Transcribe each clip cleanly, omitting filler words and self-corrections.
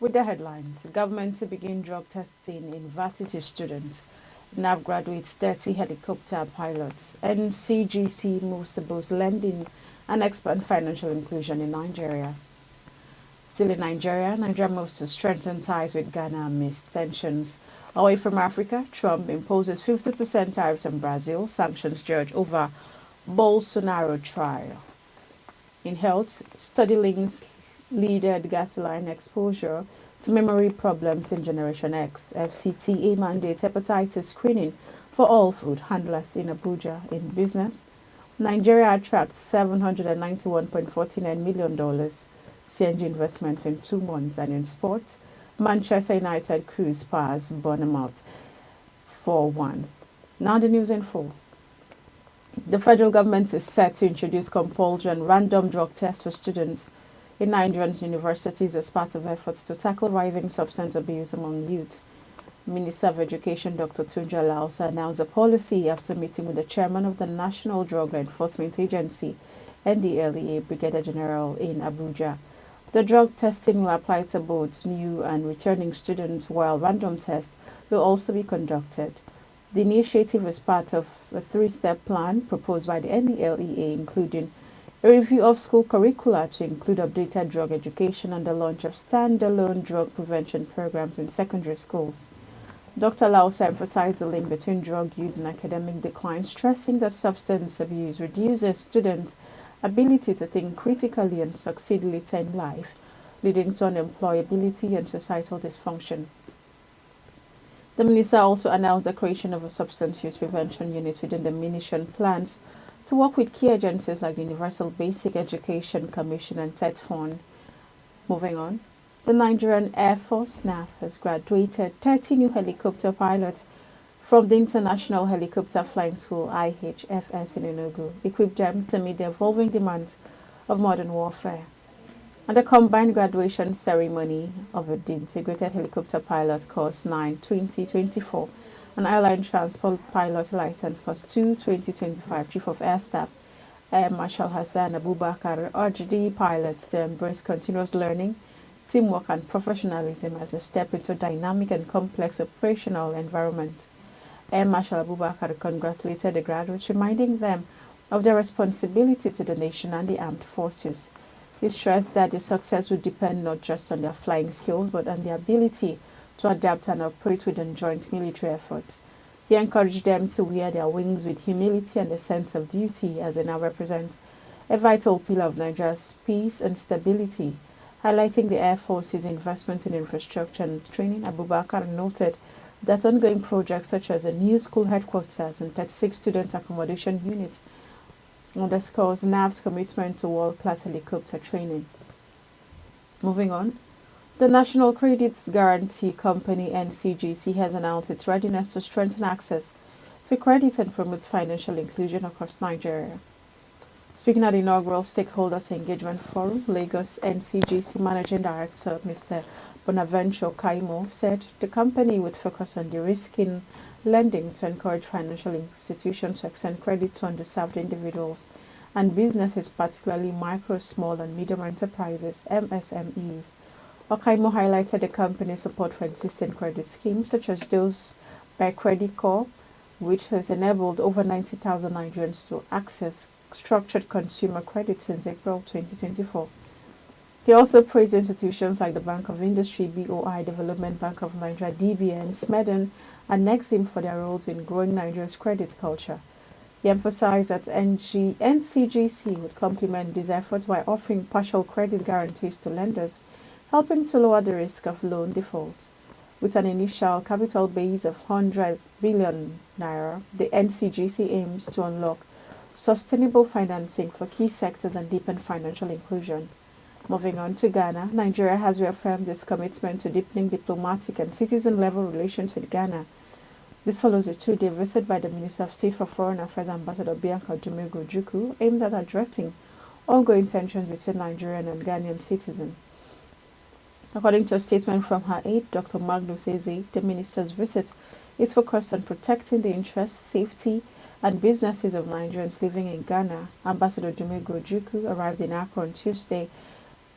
With the headlines, government to begin drug testing in varsity students. NAV graduates 30 helicopter pilots. NCGC moves to boost lending and expand financial inclusion in Nigeria. Still in Nigeria, Nigeria moves to strengthen ties with Ghana amidst tensions. Away from Africa, Trump imposes 50% tariffs on Brazil, sanctions judge over Bolsonaro trial. In health, study links leaded gasoline exposure to memory problems in Generation X. FCTA mandates hepatitis screening for all food handlers in Abuja. In business, Nigeria attracts $791.49 million CNG investment in 2 months. And in sports, Manchester United cruise past Bournemouth 4-1. Now the news in full. The federal government is set to introduce compulsory random drug tests for students in Nigerian universities as part of efforts to tackle rising substance abuse among youth. Minister of Education Dr. Tunja Lausa announced a policy after meeting with the chairman of the National Drug Enforcement Agency, NDLEA, Brigadier General in Abuja. The drug testing will apply to both new and returning students, while random tests will also be conducted. The initiative is part of a three-step plan proposed by the NDLEA, including a review of school curricula to include updated drug education and the launch of standalone drug prevention programs in secondary schools. Dr. Lausa emphasized the link between drug use and academic decline, stressing that substance abuse reduces students' ability to think critically and succeed later in life, leading to unemployability and societal dysfunction. The minister also announced the creation of a substance use prevention unit within the ministry plans to work with key agencies like the Universal Basic Education Commission and TETFON. Moving on, the Nigerian Air Force NAF has graduated 30 new helicopter pilots from the International Helicopter Flying School IHFS in Enugu, equipped them to meet the evolving demands of modern warfare. And the combined graduation ceremony of the Integrated Helicopter Pilot Course 9 2024 and Airline Transport Pilot License Course 2 2025 Chief of Air Staff Air Marshal Hassan Abubakar urged the pilots to embrace continuous learning, teamwork and professionalism as a step into a dynamic and complex operational environment. Air Marshal Abubakar congratulated the graduates, reminding them of their responsibility to the nation and the armed forces. He stressed that their success would depend not just on their flying skills but on their ability to adapt and operate within joint military efforts. He encouraged them to wear their wings with humility and a sense of duty, as they now represent a vital pillar of Nigeria's peace and stability. Highlighting the Air Force's investment in infrastructure and training, Abubakar noted that ongoing projects such as a new school headquarters and 36 student accommodation units underscores NAV's commitment to world-class helicopter training. Moving on, the National Credit Guarantee Company (NCGC) has announced its readiness to strengthen access to credit and promote financial inclusion across Nigeria. Speaking at the inaugural Stakeholders Engagement Forum, Lagos NCGC Managing Director Mr. Bonaventure Kaimo said the company would focus on de-risking lending to encourage financial institutions to extend credit to underserved individuals and businesses, particularly micro, small and medium enterprises (MSMEs). Okaimo highlighted the company's support for existing credit schemes such as those by Credit Corp, which has enabled over 90,000 Nigerians to access structured consumer credit since April 2024. He also praised institutions like the Bank of Industry, BOI, Development Bank of Nigeria, DBN, SMEDEN, and Nexim for their roles in growing Nigeria's credit culture. He emphasized that NCGC would complement these efforts by offering partial credit guarantees to lenders, helping to lower the risk of loan defaults. With an initial capital base of 100 billion naira, the NCGC aims to unlock sustainable financing for key sectors and deepen financial inclusion. Moving on to Ghana, Nigeria has reaffirmed its commitment to deepening diplomatic and citizen-level relations with Ghana. This follows a 2-day visit by the Minister of State for Foreign Affairs Ambassador Bianca Dumego-Ojukwu, aimed at addressing ongoing tensions between Nigerian and Ghanaian citizens. According to a statement from her aide, Dr. Magnus Eze, the minister's visit is focused on protecting the interests, safety, and businesses of Nigerians living in Ghana. Ambassador Dumego Ojukwu arrived in Accra on Tuesday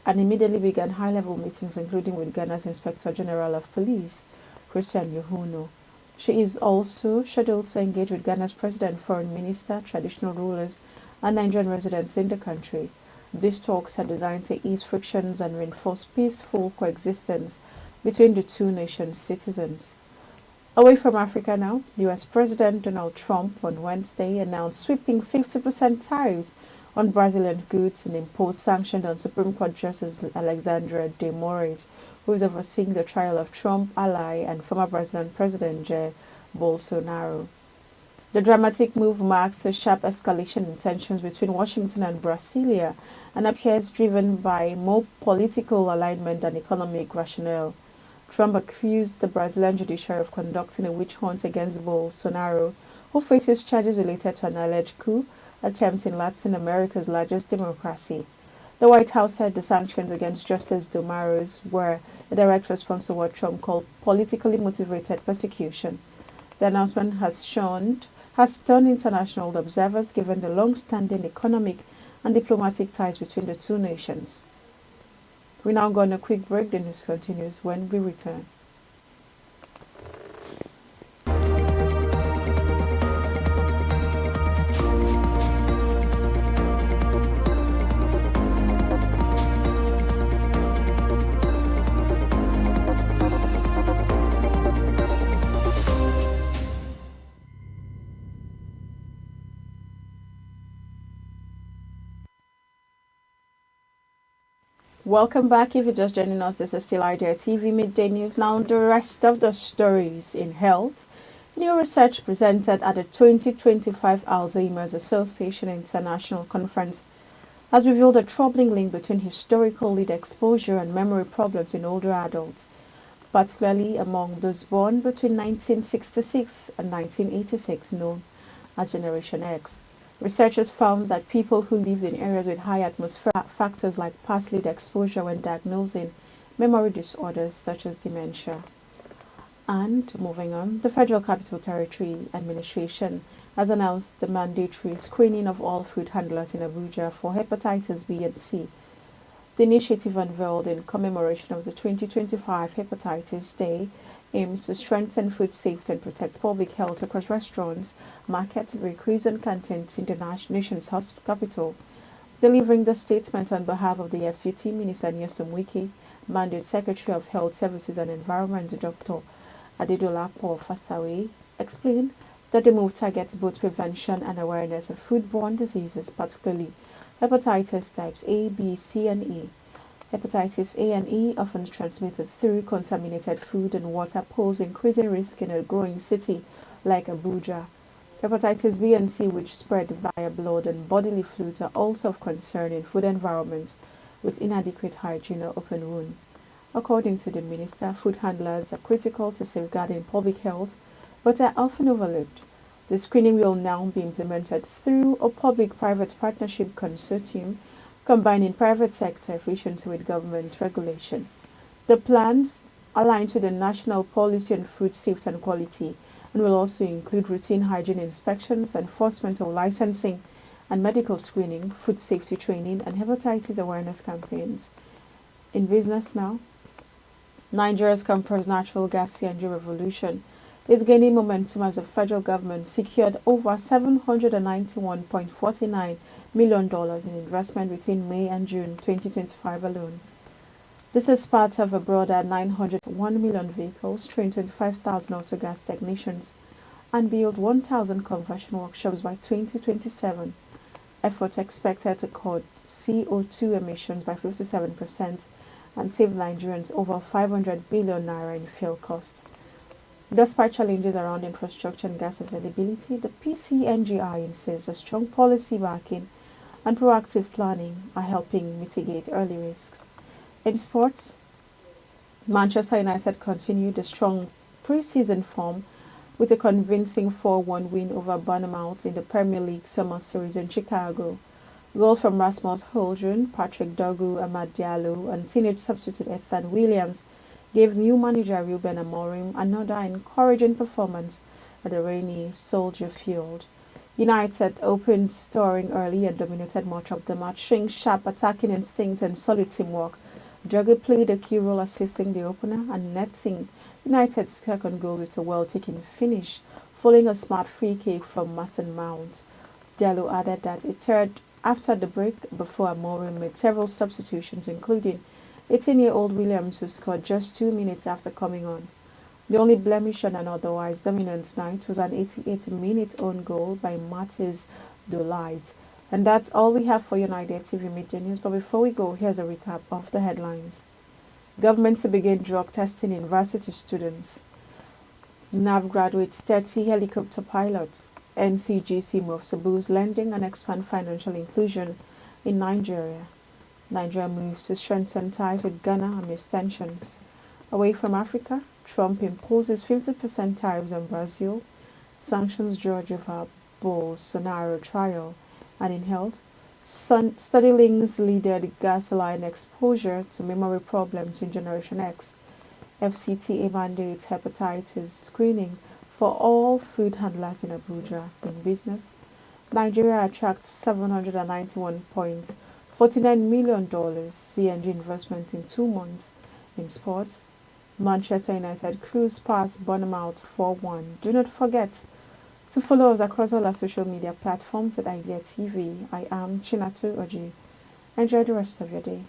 and immediately began high-level meetings, including with Ghana's Inspector General of Police, Christian Yohuno. She is also scheduled to engage with Ghana's President, Foreign Minister, traditional rulers, and Nigerian residents in the country. These talks are designed to ease frictions and reinforce peaceful coexistence between the two nations' citizens. Away from Africa now, US President Donald Trump on Wednesday announced sweeping 50% tariffs on Brazilian goods and imposed sanctions on Supreme Court Justice Alexandre de Moraes, who is overseeing the trial of Trump ally and former Brazilian President Jair Bolsonaro. The dramatic move marks a sharp escalation in tensions between Washington and Brasilia and appears driven by more political alignment than economic rationale. Trump accused the Brazilian judiciary of conducting a witch hunt against Bolsonaro, who faces charges related to an alleged coup attempt in Latin America's largest democracy. The White House said the sanctions against Justice Moraes were a direct response to what Trump called politically motivated persecution. The announcement has stunned international observers given the long-standing economic and diplomatic ties between the two nations. We now go on a quick break. The news continues when we return. Welcome back. If you're just joining us, this is still Idea TV Midday News. Now, the rest of the stories in health. New research presented at the 2025 Alzheimer's Association International Conference has revealed a troubling link between historical lead exposure and memory problems in older adults, particularly among those born between 1966 and 1986, known as Generation X. Researchers found that people who lived in areas with high atmospheric factors like past lead exposure when diagnosing memory disorders such as dementia. And moving on, the Federal Capital Territory Administration has announced the mandatory screening of all food handlers in Abuja for hepatitis B and C. The initiative, unveiled in commemoration of the 2025 Hepatitis Day, aims to strengthen food safety and protect public health across restaurants, markets, bakeries, and canteens in the nation's capital. Delivering the statement on behalf of the FCT, Minister Nyesom Wike, Mandate Secretary of Health Services and Environment, Dr. Adedolapo Fasawe, explained that the move targets both prevention and awareness of foodborne diseases, particularly hepatitis types A, B, C, and E. Hepatitis A and E, often transmitted through contaminated food and water, pose increasing risk in a growing city like Abuja. Hepatitis B and C, which spread via blood and bodily fluids, are also of concern in food environments with inadequate hygiene or open wounds. According to the minister, food handlers are critical to safeguarding public health, but are often overlooked. The screening will now be implemented through a public-private partnership consortium combining private sector efficiency with government regulation. The plans align to the National Policy on Food Safety and Quality and will also include routine hygiene inspections, enforcement of licensing and medical screening, food safety training, and hepatitis awareness campaigns. In business now, Nigeria's compressed natural gas CNG revolution is gaining momentum as the federal government secured over $791.49 million in investment between May and June 2025 alone. This is part of a broader 901 million vehicles, train 25,000 autogas technicians, and build 1,000 conversion workshops by 2027. Efforts expected to cut CO2 emissions by 57% and save Nigerians over 500 billion naira in fuel costs. Despite challenges around infrastructure and gas availability, the PCNGI insists a strong policy backing and proactive planning are helping mitigate early risks. In sports, Manchester United continued a strong pre-season form with a convincing 4-1 win over Bournemouth in the Premier League Summer Series in Chicago. Goals from Rasmus Højlund, Patrick Dogu, Amad Diallo, and teenage substitute Ethan Williams gave new manager Ruben Amorim another encouraging performance at the rainy Soldier Field. United opened scoring early and dominated much of the match, showing sharp attacking instinct and solid teamwork. Druggy played a key role assisting the opener and netting United's second goal with a well-taken finish, following a smart free kick from Mason Mount. Diallo added that a third after the break before Amorim made several substitutions, including 18-year-old Williams, who scored just 2 minutes after coming on. The only blemish on an otherwise dominant night was an 88-minute own goal by Matthias de Ligt. And that's all we have for United TV Midday News. But before we go, here's a recap of the headlines. Government to begin drug testing in varsity students. NAV graduates 30 helicopter pilots. NCGC moves to boost lending and expand financial inclusion in Nigeria. Nigeria moves to strengthen ties with Ghana amidst tensions. Away from Africa, Trump imposes 50% tariffs on Brazil, sanctions Georgia over Bolsonaro trial, and in health, study links leaded gasoline exposure to memory problems in Generation X. FCTA mandates hepatitis screening for all food handlers in Abuja. In business, Nigeria attracts $791.49 million CNG investment in 2 months. In sports, Manchester United cruise past Bournemouth 4-1. Do not forget to follow us across all our social media platforms at Idea TV. I am Chinatu Oji. Enjoy the rest of your day.